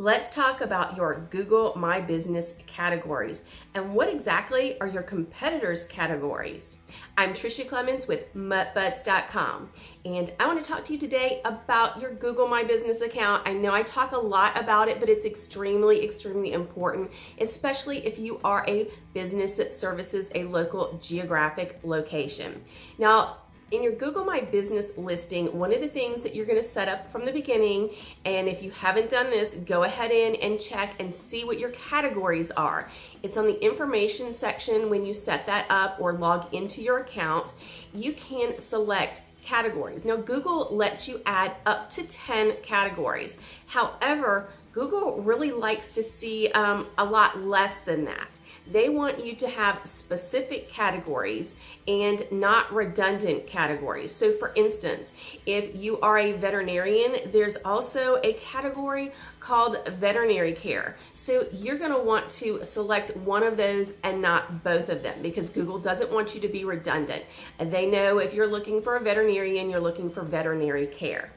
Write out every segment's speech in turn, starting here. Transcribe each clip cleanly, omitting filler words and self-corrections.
Let's talk about your Google My Business categories and what exactly are your competitors' categories. I'm Tricia Clemens with MuttButs.com, and I want to talk to you today about your Google My Business account. I know I talk a lot about it, but it's extremely important, especially if you are a business that services a local geographic location. Now, in your Google My Business listing, one of the things that you're going to set up from the beginning, and if you haven't done this, go ahead in and check and see what your categories are. It's on the information section when you set that up or log into your account. You can select categories. Now, Google lets you add up to 10 categories. However, Google really likes to see a lot less than that. They want you to have specific categories and not redundant categories. So for instance, if you are a veterinarian, there's also a category called veterinary care. So you're going to want to select one of those and not both of them because Google doesn't want you to be redundant. And they know if you're looking for a veterinarian, you're looking for veterinary care.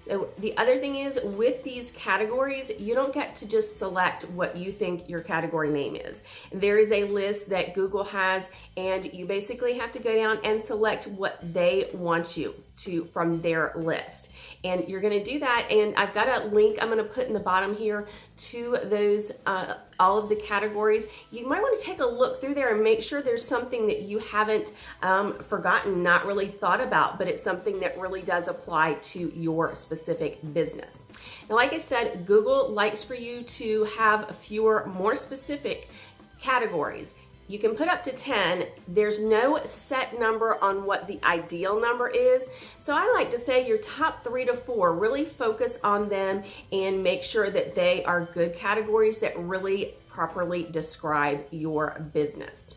So the other thing is with these categories, you don't get to just select what you think your category name is. There is a list that Google has, and you basically have to go down and select what they want you to from their list. And you're going to do that, and I've got a link I'm going to put in the bottom here to those all of the categories. You might want to take a look through there and make sure there's something that you haven't forgotten, not really thought about, but it's something that really does apply to your specific business. Now, like I said, Google likes for you to have fewer, more specific categories. You can put up to 10. There's no set number on what the ideal number is. So I like to say your top 3 to 4, really focus on them and make sure that they are good categories that really properly describe your business.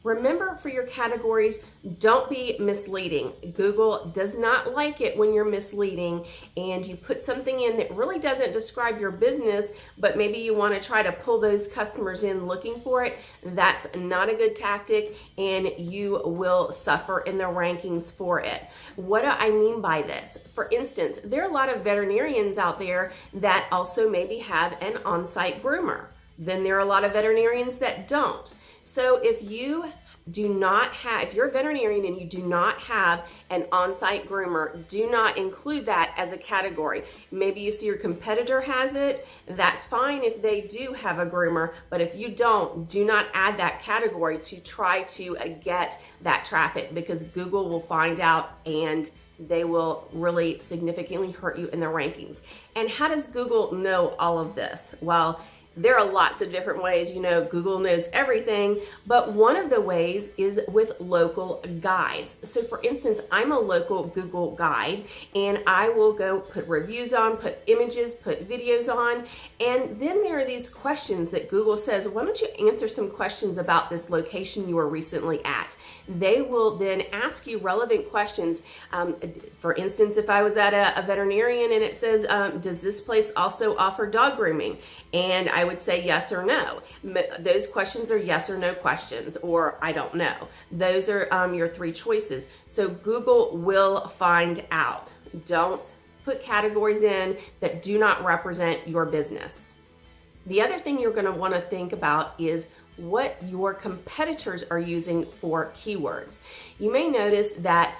Remember, for your categories, don't be misleading. Google does not like it when you're misleading and you put something in that really doesn't describe your business, but maybe you want to try to pull those customers in looking for it. That's not a good tactic, and you will suffer in the rankings for it. What do I mean by this? For instance, there are a lot of veterinarians out there that also maybe have an on-site groomer. Then there are a lot of veterinarians that don't. So if you're a veterinarian and you do not have an on-site groomer, do not include that as a category. Maybe you see your competitor has it. That's fine if they do have a groomer, but if you don't, do not add that category to try to get that traffic, because Google will find out and they will really significantly hurt you in the rankings. And how does Google know all of this? Well, there are lots of different ways. You know, Google knows everything, but one of the ways is with local guides. So for instance, I'm a local Google guide, and I will go put reviews on, put images, put videos on, and then there are these questions that Google says, why don't you answer some questions about this location you were recently at? They will then ask you relevant questions. For instance, if I was at a veterinarian and it says, does this place also offer dog grooming? And I would say yes or no. Those questions are yes or no questions, or I don't know. Those are your 3 choices. So Google will find out. Don't put categories in that do not represent your business. The other thing you're going to want to think about is what your competitors are using for keywords. You may notice that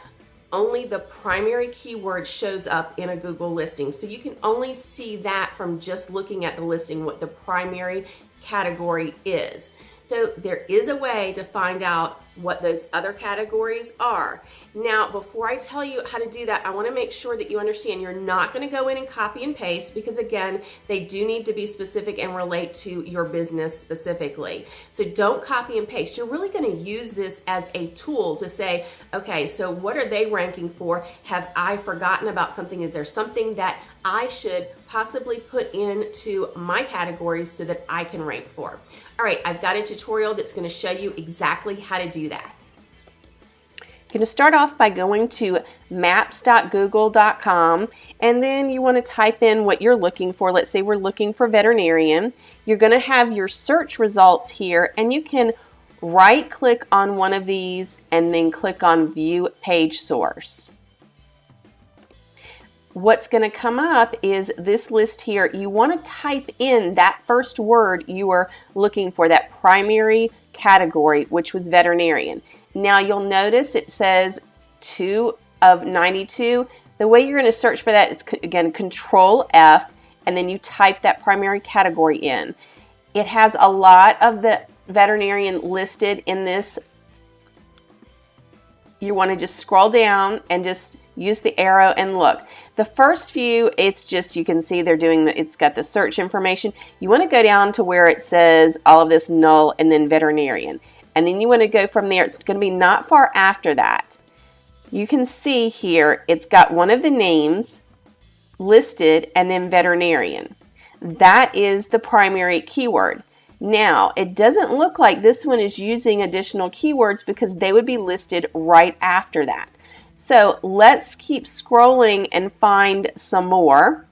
only the primary keyword shows up in a Google listing. So you can only see that from just looking at the listing, what the primary category is. So there is a way to find out what those other categories are. Now, before I tell you how to do that, I want to make sure that you understand you're not going to go in and copy and paste, because again, they do need to be specific and relate to your business specifically. So don't copy and paste. You're really going to use this as a tool to say, okay, so what are they ranking for? Have I forgotten about something? Is there something that I should possibly put into my categories so that I can rank for? All right, I've got a tutorial that's going to show you exactly how to do that. You're going to start off by going to maps.google.com, and then you want to type in what you're looking for. Let's say we're looking for veterinarian. You're going to have your search results here, and you can right click on one of these and then click on View Page Source. what's going to come up is this list here. You want to type in that first word you are looking for, that primary category, which was veterinarian. Now you'll notice it says 2 of 92. The way you're going to search for that is, again, Control F, and then you type that primary category in. It has a lot of the veterinarian listed in this. You want to just scroll down and just use the arrow and look. The first few, it's just, you can see they're doing it's got the search information. You want to go down to where it says all of this null and then veterinarian. And then you want to go from there. It's going to be not far after that. You can see here, it's got one of the names listed and then veterinarian. That is the primary keyword. Now, it doesn't look like this one is using additional keywords because they would be listed right after that. So let's keep scrolling and find some more.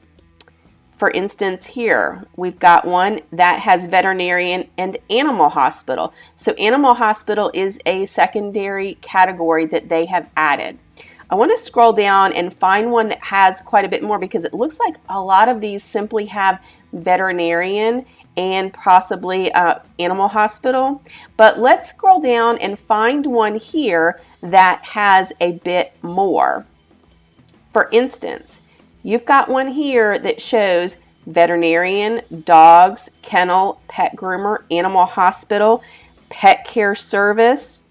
For instance, here we've got one that has veterinarian and animal hospital. So animal hospital is a secondary category that they have added. I want to scroll down and find one that has quite a bit more because it looks like a lot of these simply have veterinarian and possibly animal hospital. But let's scroll down and find one here that has a bit more. For instance, you've got one here that shows veterinarian, dogs, kennel, pet groomer, animal hospital, pet care service.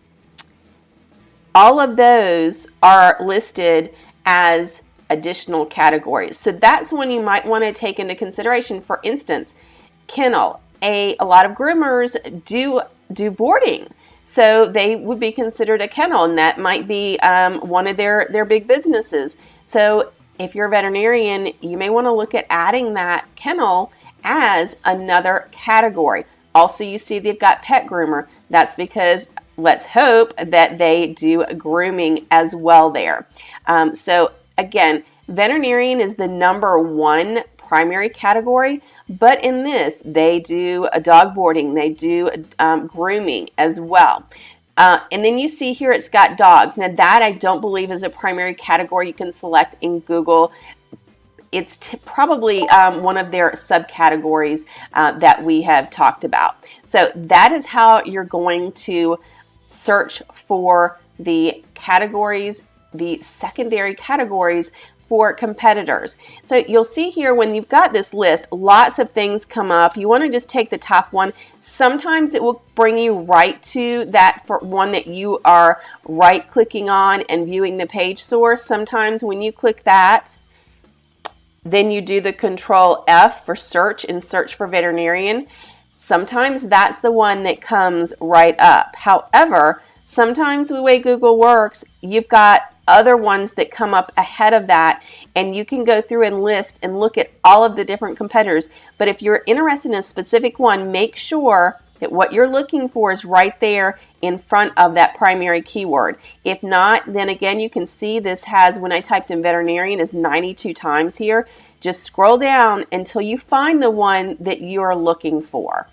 All of those are listed as additional categories. So that's one you might want to take into consideration. For instance, kennel. A lot of groomers do boarding. So they would be considered a kennel, and that might be one of their big businesses. So if you're a veterinarian, you may want to look at adding that kennel as another category. Also, you see they've got pet groomer. That's because let's hope that they do grooming as well there. So again, veterinarian is the #1 primary category, but in this, they do a dog boarding, they do grooming as well. And then you see here it's got dogs. Now that I don't believe is a primary category you can select in Google. It's probably one of their subcategories that we have talked about. So that is how you're going to search for the categories, the secondary categories for competitors. So you'll see here when you've got this list, lots of things come up. You want to just take the top one. Sometimes it will bring you right to that for one that you are right clicking on and viewing the page source. Sometimes when you click that, then you do the Control F for search and search for veterinarian. Sometimes that's the one that comes right up. However, sometimes the way Google works, you've got other ones that come up ahead of that, and you can go through and list and look at all of the different competitors. But if you're interested in a specific one, make sure that what you're looking for is right there in front of that primary keyword. If not, then again, you can see this has, when I typed in veterinarian, is 92 times here. Just scroll down until you find the one that you're looking for.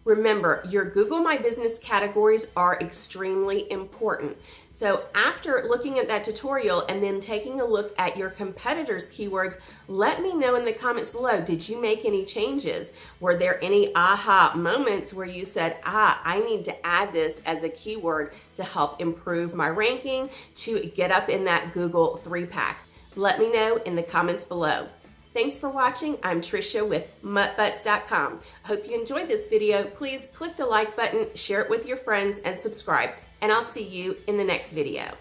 Remember, your Google My Business categories are extremely important. So after looking at that tutorial and then taking a look at your competitors' keywords, let me know in the comments below, did you make any changes? Were there any aha moments where you said, I need to add this as a keyword to help improve my ranking, to get up in that Google 3-pack? Let me know in the comments below. Thanks for watching. I'm Tricia with MuttButs.com. Hope you enjoyed this video. Please click the like button, share it with your friends, and subscribe. And I'll see you in the next video.